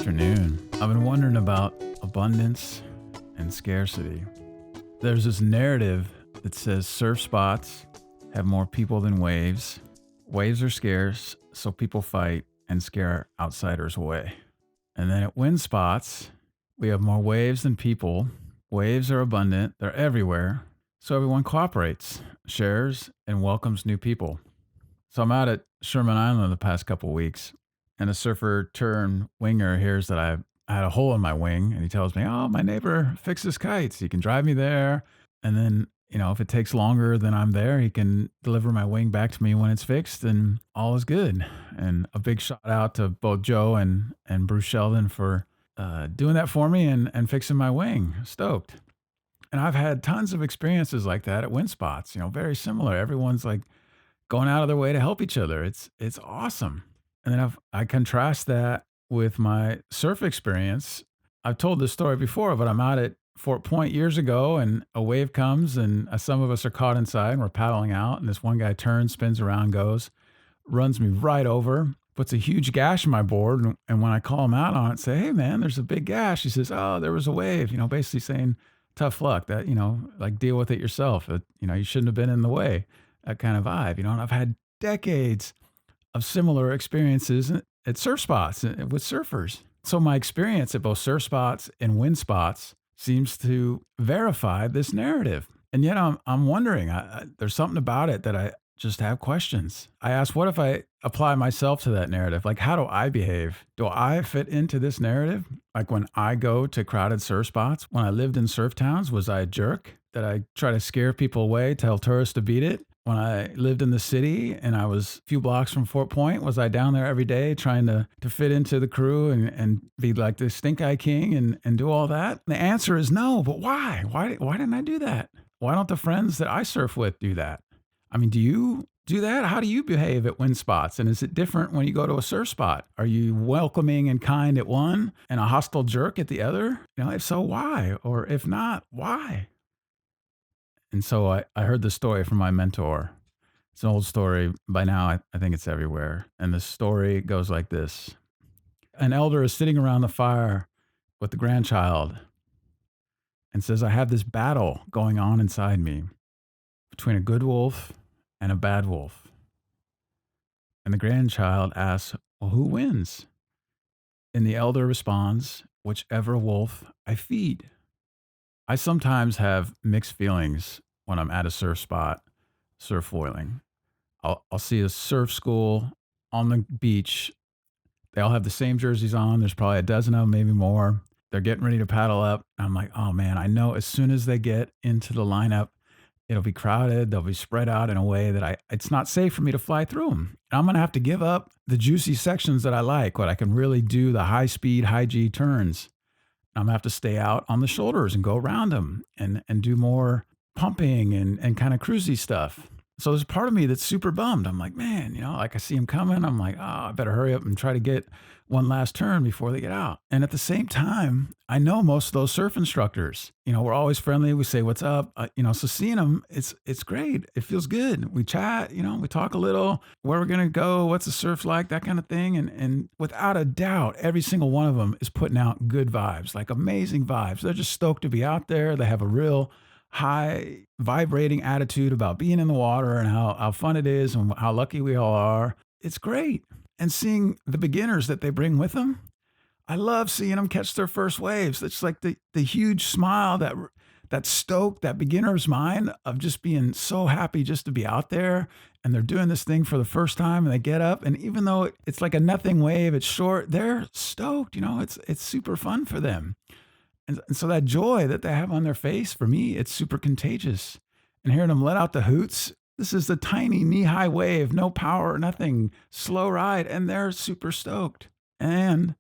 afternoon. I've been wondering about abundance and scarcity. There's this narrative that says surf spots have more people than waves. Waves are scarce, so people fight and scare outsiders away. And then at wind spots, we have more waves than people. Waves are abundant, they're everywhere, so everyone cooperates, shares, and welcomes new people. So I'm out at Sherman Island the past couple weeks, and a surfer turned winger hears that I had a hole in my wing, and he tells me, "Oh, my neighbor fixes kites. He can drive me there, and then if it takes longer than I'm there, he can deliver my wing back to me when it's fixed, and all is good." And a big shout out to both Joe and Bruce Sheldon for doing that for me and fixing my wing. Stoked. And I've had tons of experiences like that at wind spots. Very similar. Everyone's like going out of their way to help each other. It's awesome. And then I contrast that with my surf experience. I've told this story before, but I'm out at Fort Point years ago, and a wave comes, and some of us are caught inside, and we're paddling out, and this one guy turns, spins around, runs me right over, puts a huge gash in my board, and when I call him out on it, say, "Hey man, there's a big gash," he says, "Oh, there was a wave," basically saying, "Tough luck, that, like, deal with it yourself. You shouldn't have been in the way," that kind of vibe, and I've had decades of similar experiences at surf spots with surfers. So my experience at both surf spots and wind spots seems to verify this narrative. And yet I'm wondering, there's something about it that I just have questions. I ask, what if I apply myself to that narrative? Like, how do I behave? Do I fit into this narrative? Like when I go to crowded surf spots, when I lived in surf towns, was I a jerk? Did I try to scare people away, tell tourists to beat it? When I lived in the city and I was a few blocks from Fort Point, was I down there every day trying to fit into the crew and be like the stink eye king and do all that? And the answer is no, but why? Why didn't I do that? Why don't the friends that I surf with do that? I mean, do you do that? How do you behave at wind spots? And is it different when you go to a surf spot? Are you welcoming and kind at one and a hostile jerk at the other? If so, why? Or if not, why? And so I heard the story from my mentor. It's an old story. By now, I think it's everywhere. And the story goes like this. An elder is sitting around the fire with the grandchild and says, "I have this battle going on inside me between a good wolf and a bad wolf." And the grandchild asks, "Well, who wins?" And the elder responds, "Whichever wolf I feed." I sometimes have mixed feelings when I'm at a surf spot, surf foiling. I'll see a surf school on the beach. They all have the same jerseys on. There's probably a dozen of them, maybe more. They're getting ready to paddle up. I'm like, oh man, I know as soon as they get into the lineup, it'll be crowded. They'll be spread out in a way that it's not safe for me to fly through them. I'm going to have to give up the juicy sections that I like, what I can really do, the high speed, high G turns. I'm gonna have to stay out on the shoulders and go around them and do more pumping and kind of cruisy stuff. So there's a part of me that's super bummed. I'm like, man, like I see them coming. I'm like, oh, I better hurry up and try to get one last turn before they get out. And at the same time, I know most of those surf instructors. We're always friendly. We say, "What's up?" So seeing them, it's great. It feels good. We chat, we talk a little, where we're going to go, what's the surf like, that kind of thing. And without a doubt, every single one of them is putting out good vibes, like amazing vibes. They're just stoked to be out there. They have a real high vibrating attitude about being in the water and how fun it is and how lucky we all are. It's great. And seeing the beginners that they bring with them, I love seeing them catch their first waves. It's like the huge smile, that stoke, that beginner's mind of just being so happy just to be out there. And they're doing this thing for the first time and they get up. And even though it's like a nothing wave, it's short, they're stoked, it's super fun for them. And so that joy that they have on their face, for me, it's super contagious. And hearing them let out the hoots, this is the tiny knee-high wave, no power, nothing, slow ride, and they're super stoked. And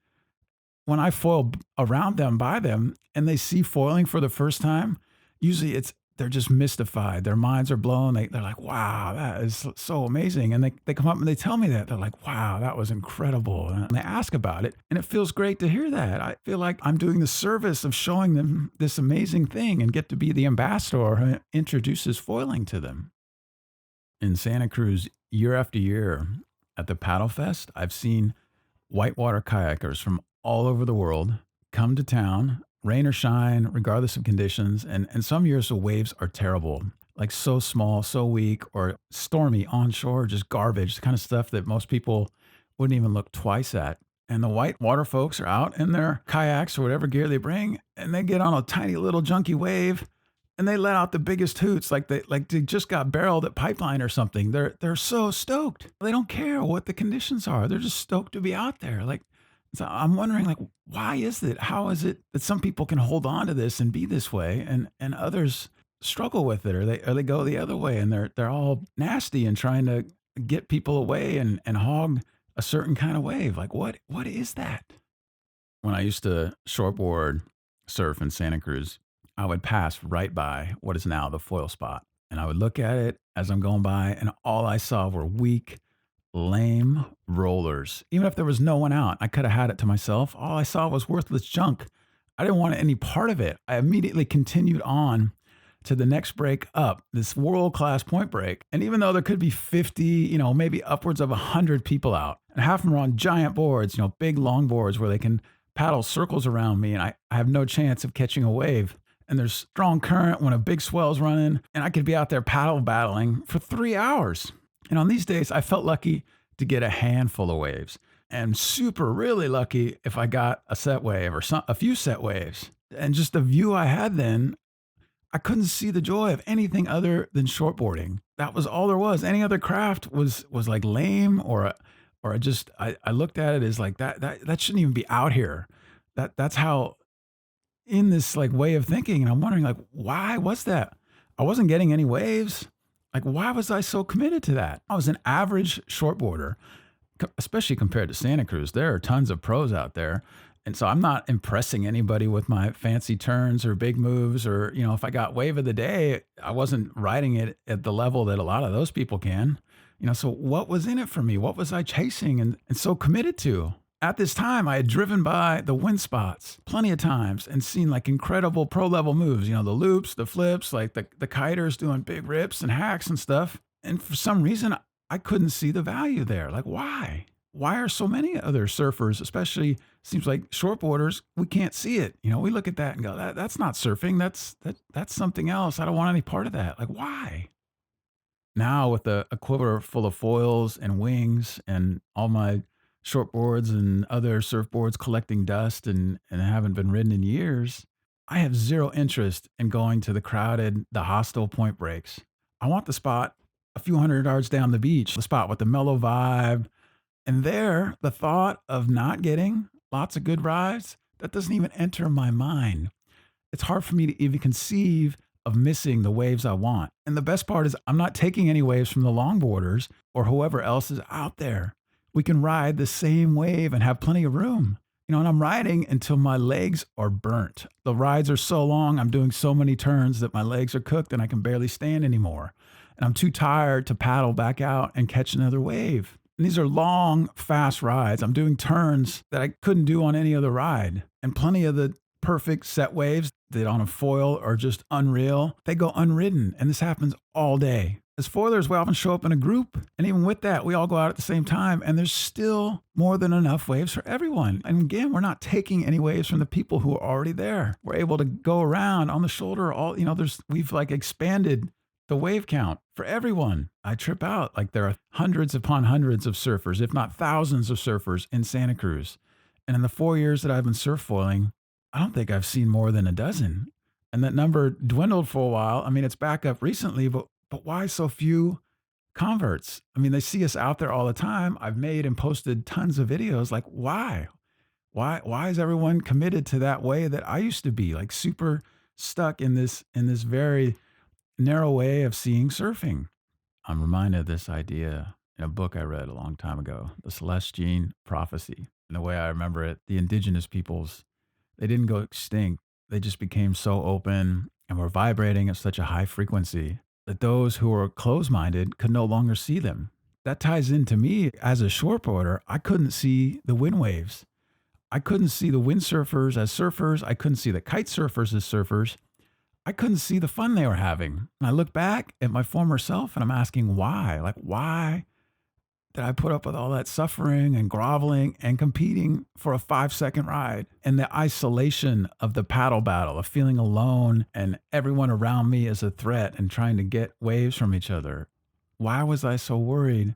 when I foil around them, by them, and they see foiling for the first time, usually they're just mystified. Their minds are blown. They're like, "Wow, that is so amazing." And they come up and they tell me that. They're like, "Wow, that was incredible." And they ask about it. And it feels great to hear that. I feel like I'm doing the service of showing them this amazing thing and get to be the ambassador who introduces foiling to them. In Santa Cruz, year after year at the Paddle Fest, I've seen whitewater kayakers from all over the world come to town, rain or shine, regardless of conditions. And some years the waves are terrible, like so small, so weak, or stormy onshore, just garbage, the kind of stuff that most people wouldn't even look twice at. And the white water folks are out in their kayaks or whatever gear they bring, and they get on a tiny little junky wave and they let out the biggest hoots like they just got barreled at pipeline or something. They're so stoked. They don't care what the conditions are. They're just stoked to be out there. Like, so I'm wondering, like, why is it? How is it that some people can hold on to this and be this way, and others struggle with it, or they go the other way, and they're all nasty and trying to get people away and hog a certain kind of wave. Like, what is that? When I used to shortboard surf in Santa Cruz, I would pass right by what is now the foil spot. And I would look at it as I'm going by, and all I saw were weak, lame rollers. Even if there was no one out, I could have had it to myself. All I saw was worthless junk. I didn't want any part of it. I immediately continued on to the next break up, this world class point break. And even though there could be 50, maybe upwards of 100 people out, and half of them are on giant boards, big long boards where they can paddle circles around me, and I have no chance of catching a wave. And there's strong current when a big swell's running, and I could be out there paddle battling for 3 hours. And on these days, I felt lucky to get a handful of waves, and super really lucky if I got a set wave or a few set waves. And just the view I had then, I couldn't see the joy of anything other than shortboarding. That was all there was. Any other craft was like lame, I looked at it as like that shouldn't even be out here. That's how, in this like way of thinking, and I'm wondering, like, why was that? I wasn't getting any waves. Like, why was I so committed to that? I was an average shortboarder, especially compared to Santa Cruz. There are tons of pros out there. And so I'm not impressing anybody with my fancy turns or big moves, or, if I got wave of the day, I wasn't riding it at the level that a lot of those people can. So what was in it for me? What was I chasing and so committed to? At this time, I had driven by the wind spots plenty of times and seen like incredible pro level moves, the loops, the flips, like the kiters doing big rips and hacks and stuff. And for some reason, I couldn't see the value there. Like, why? Why are so many other surfers, especially seems like shortboarders, we can't see it? We look at that and go, that's not surfing. That's something else. I don't want any part of that. Like, why? Now with a quiver full of foils and wings and all my shortboards and other surfboards collecting dust and haven't been ridden in years, I have zero interest in going to the hostile point breaks. I want the spot a few hundred yards down the beach, the spot with the mellow vibe. And there, the thought of not getting lots of good rides, that doesn't even enter my mind. It's hard for me to even conceive of missing the waves I want. And the best part is I'm not taking any waves from the longboarders or whoever else is out there. We can ride the same wave and have plenty of room. And I'm riding until my legs are burnt. The rides are so long, I'm doing so many turns that my legs are cooked and I can barely stand anymore. And I'm too tired to paddle back out and catch another wave. And these are long, fast rides. I'm doing turns that I couldn't do on any other ride. And plenty of the perfect set waves that on a foil are just unreal, they go unridden. And this happens all day. As foilers, we often show up in a group. And even with that, we all go out at the same time. And there's still more than enough waves for everyone. And again, we're not taking any waves from the people who are already there. We're able to go around on the shoulder. We've like expanded the wave count for everyone. I trip out. Like, there are hundreds upon hundreds of surfers, if not thousands of surfers in Santa Cruz. And in the 4 years that I've been surf foiling, I don't think I've seen more than a dozen. And that number dwindled for a while. I mean, it's back up recently, but why so few converts? I mean, they see us out there all the time. I've made and posted tons of videos. Like, why? Why is everyone committed to that way that I used to be, like super stuck in this very narrow way of seeing surfing? I'm reminded of this idea in a book I read a long time ago, The Celestine Prophecy. And the way I remember it, the indigenous peoples, they didn't go extinct. They just became so open and were vibrating at such a high frequency that those who were closed-minded could no longer see them. That ties into me as a shortboarder. I couldn't see the wind waves. I couldn't see the windsurfers as surfers. I couldn't see the kite surfers as surfers. I couldn't see the fun they were having. And I look back at my former self and I'm asking why? Like, why that I put up with all that suffering and groveling and competing for a 5-second ride, and the isolation of the paddle battle, of feeling alone and everyone around me is a threat and trying to get waves from each other. Why was I so worried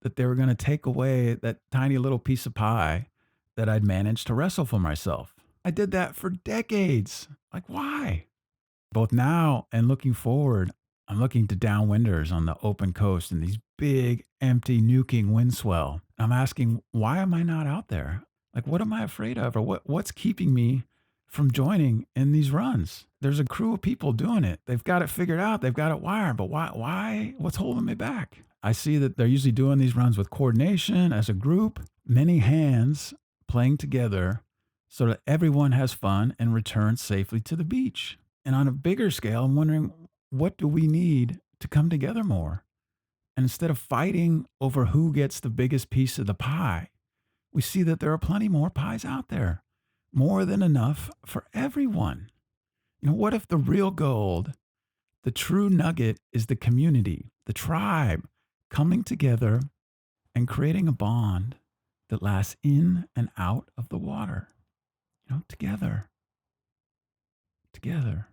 that they were going to take away that tiny little piece of pie that I'd managed to wrestle for myself? I did that for decades. Like, why? Both now and looking forward, I'm looking to downwinders on the open coast and these big, empty, nuking wind swell. I'm asking, why am I not out there? Like, what am I afraid of? Or what's keeping me from joining in these runs? There's a crew of people doing it. They've got it figured out. They've got it wired. But why? What's holding me back? I see that they're usually doing these runs with coordination as a group, many hands playing together so that everyone has fun and returns safely to the beach. And on a bigger scale, I'm wondering, what do we need to come together more? And instead of fighting over who gets the biggest piece of the pie, we see that there are plenty more pies out there, more than enough for everyone. What if the real gold, the true nugget, is the community, the tribe coming together and creating a bond that lasts in and out of the water? Together. Together.